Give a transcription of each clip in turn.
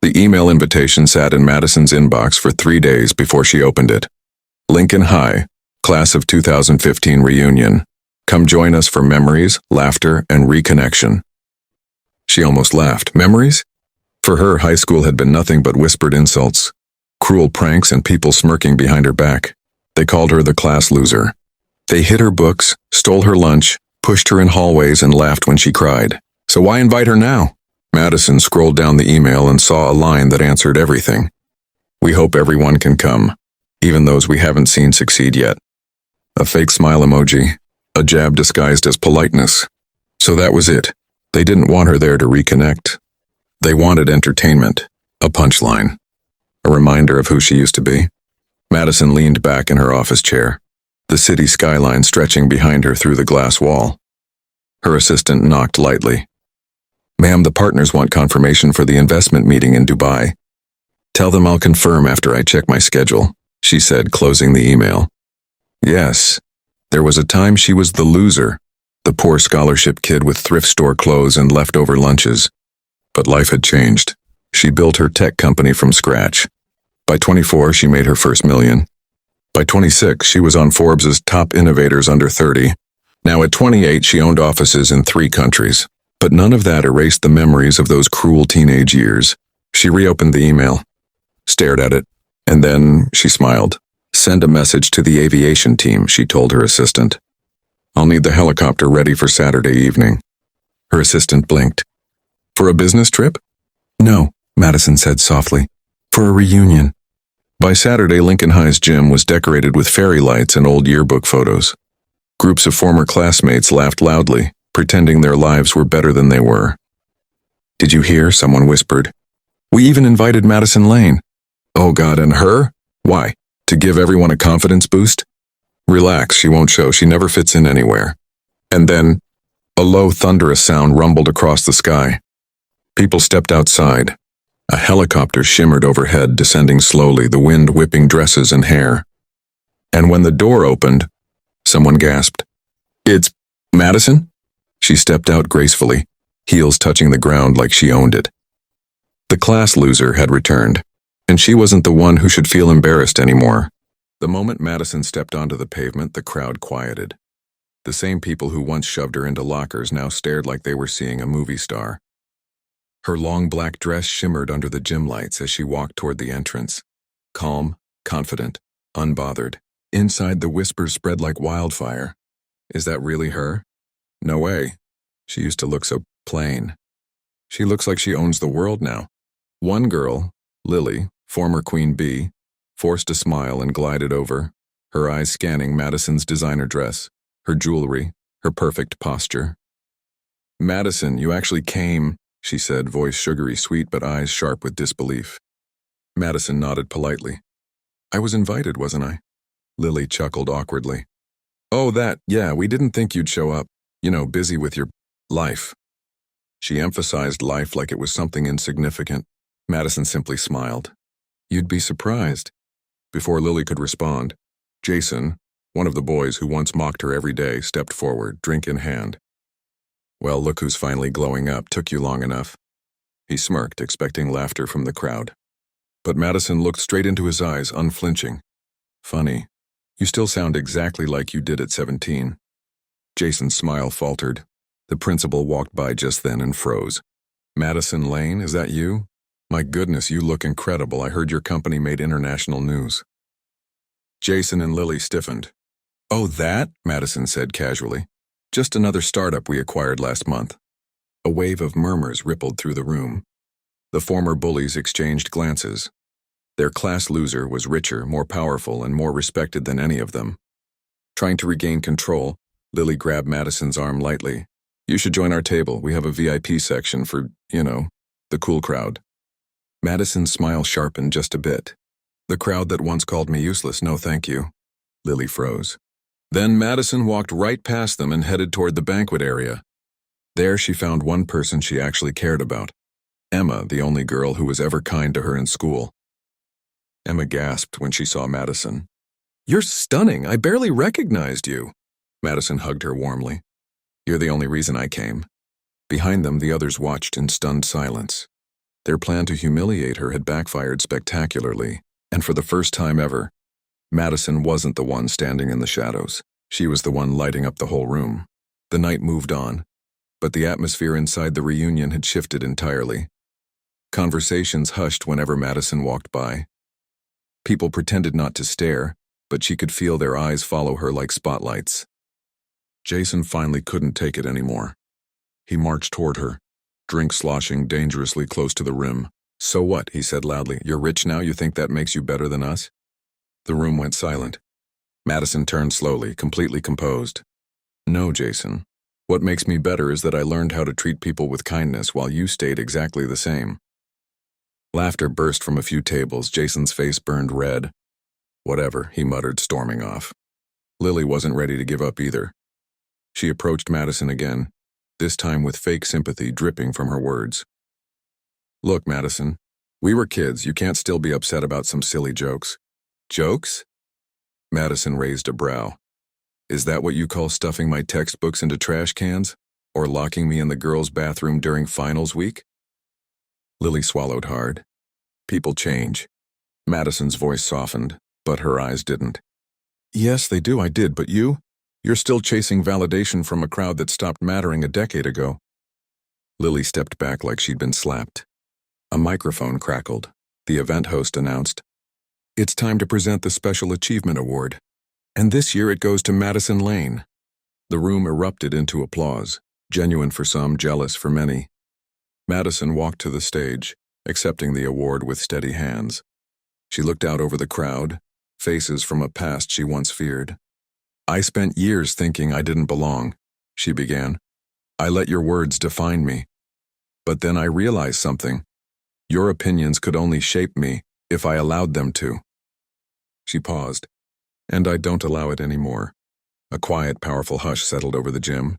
The email invitation sat in Madison's inbox for 3 days before she opened it. Lincoln High, Class of 2015 reunion. Come join us for memories, laughter, and reconnection. She almost laughed. Memories? For her, high school had been nothing but whispered insults, cruel pranks, and people smirking behind her back. They called her the class loser. They hid her books, stole her lunch, pushed her in hallways, and laughed when she cried. So why invite her now? Madison scrolled down the email and saw a line that answered everything. We hope everyone can come, even those we haven't seen succeed yet. A fake smile emoji, a jab disguised as politeness. So that was it. They didn't want her there to reconnect. They wanted entertainment, a punchline, a reminder of who she used to be. Madison leaned back in her office chair, the city skyline stretching behind her through the glass wall. Her assistant knocked lightly. Ma'am, the partners want confirmation for the investment meeting in Dubai. Tell them I'll confirm after I check my schedule, she said, closing the email. Yes, there was a time she was the loser, the poor scholarship kid with thrift store clothes and leftover lunches. But life had changed. She built her tech company from scratch. By 24, she made her first million. By 26, she was on Forbes' top innovators under 30. Now at 28, she owned offices in 3 countries. But none of that erased the memories of those cruel teenage years. She reopened the email, stared at it, and then she smiled. Send a message to the aviation team, she told her assistant. I'll need the helicopter ready for Saturday evening. Her assistant blinked. For a business trip? No, Madison said softly. For a reunion. By Saturday, Lincoln High's gym was decorated with fairy lights and old yearbook photos. Groups of former classmates laughed loudly, pretending their lives were better than they were. Did you hear? Someone whispered. We even invited Madison Lane. Oh God, and her? Why? To give everyone a confidence boost? Relax, she won't show. She never fits in anywhere. And then, a low, thunderous sound rumbled across the sky. People stepped outside. A helicopter shimmered overhead, descending slowly, the wind whipping dresses and hair. And when the door opened, someone gasped. It's Madison? She stepped out gracefully, heels touching the ground like she owned it. The class loser had returned, and she wasn't the one who should feel embarrassed anymore. The moment Madison stepped onto the pavement, the crowd quieted. The same people who once shoved her into lockers now stared like they were seeing a movie star. Her long black dress shimmered under the gym lights as she walked toward the entrance. Calm, confident, unbothered. Inside, the whispers spread like wildfire. Is that really her? No way. She used to look so plain. She looks like she owns the world now. One girl, Lily, former Queen Bee, forced a smile and glided over, her eyes scanning Madison's designer dress, her jewelry, her perfect posture. Madison, you actually came, she said, voice sugary sweet but eyes sharp with disbelief. Madison nodded politely. I was invited, wasn't I? Lily chuckled awkwardly. Oh, that, yeah, we didn't think you'd show up. Busy with your life. She emphasized life like it was something insignificant. Madison simply smiled. You'd be surprised. Before Lily could respond, Jason, one of the boys who once mocked her every day, stepped forward, drink in hand. Well, look who's finally glowing up. Took you long enough. He smirked, expecting laughter from the crowd. But Madison looked straight into his eyes, unflinching. Funny. You still sound exactly like you did at 17. Jason's smile faltered. The principal walked by just then and froze. Madison Lane, is that you? My goodness, you look incredible. I heard your company made international news. Jason and Lily stiffened. Oh, that? Madison said casually. Just another startup we acquired last month. A wave of murmurs rippled through the room. The former bullies exchanged glances. Their class loser was richer, more powerful, and more respected than any of them. Trying to regain control, Lily grabbed Madison's arm lightly. You should join our table. We have a VIP section for, the cool crowd. Madison's smile sharpened just a bit. The crowd that once called me useless, no thank you. Lily froze. Then Madison walked right past them and headed toward the banquet area. There she found one person she actually cared about. Emma, the only girl who was ever kind to her in school. Emma gasped when she saw Madison. You're stunning. I barely recognized you. Madison hugged her warmly. You're the only reason I came. Behind them, the others watched in stunned silence. Their plan to humiliate her had backfired spectacularly, and for the first time ever, Madison wasn't the one standing in the shadows. She was the one lighting up the whole room. The night moved on, but the atmosphere inside the reunion had shifted entirely. Conversations hushed whenever Madison walked by. People pretended not to stare, but she could feel their eyes follow her like spotlights. Jason finally couldn't take it anymore. He marched toward her, drink sloshing dangerously close to the rim. "So what?" he said loudly. "You're rich now? You think that makes you better than us?" The room went silent. Madison turned slowly, completely composed. "No, Jason. What makes me better is that I learned how to treat people with kindness while you stayed exactly the same." Laughter burst from a few tables. Jason's face burned red. "Whatever," he muttered, storming off. Lily wasn't ready to give up either. She approached Madison again, this time with fake sympathy dripping from her words. "Look, Madison, we were kids. You can't still be upset about some silly jokes." "Jokes?" Madison raised a brow. "Is that what you call stuffing my textbooks into trash cans? Or locking me in the girls' bathroom during finals week?" Lily swallowed hard. "People change." Madison's voice softened, but her eyes didn't. "Yes, they do, I did, but you? You're still chasing validation from a crowd that stopped mattering a decade ago." Lily stepped back like she'd been slapped. A microphone crackled. The event host announced, "It's time to present the Special Achievement Award. And this year it goes to Madison Lane." The room erupted into applause, genuine for some, jealous for many. Madison walked to the stage, accepting the award with steady hands. She looked out over the crowd, faces from a past she once feared. "I spent years thinking I didn't belong," she began. "I let your words define me. But then I realized something. Your opinions could only shape me if I allowed them to." She paused. "And I don't allow it anymore." A quiet, powerful hush settled over the gym.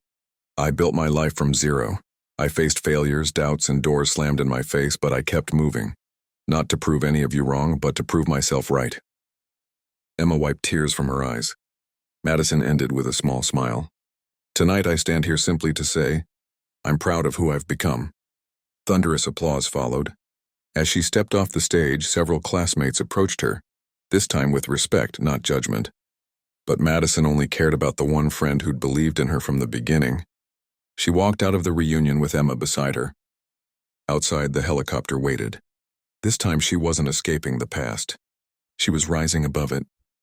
"I built my life from zero. I faced failures, doubts, and doors slammed in my face, but I kept moving. Not to prove any of you wrong, but to prove myself right." Emma wiped tears from her eyes. Madison ended with a small smile. "Tonight I stand here simply to say, I'm proud of who I've become." Thunderous applause followed. As she stepped off the stage, several classmates approached her, this time with respect, not judgment. But Madison only cared about the one friend who'd believed in her from the beginning. She walked out of the reunion with Emma beside her. Outside, the helicopter waited. This time she wasn't escaping the past. She was rising above it,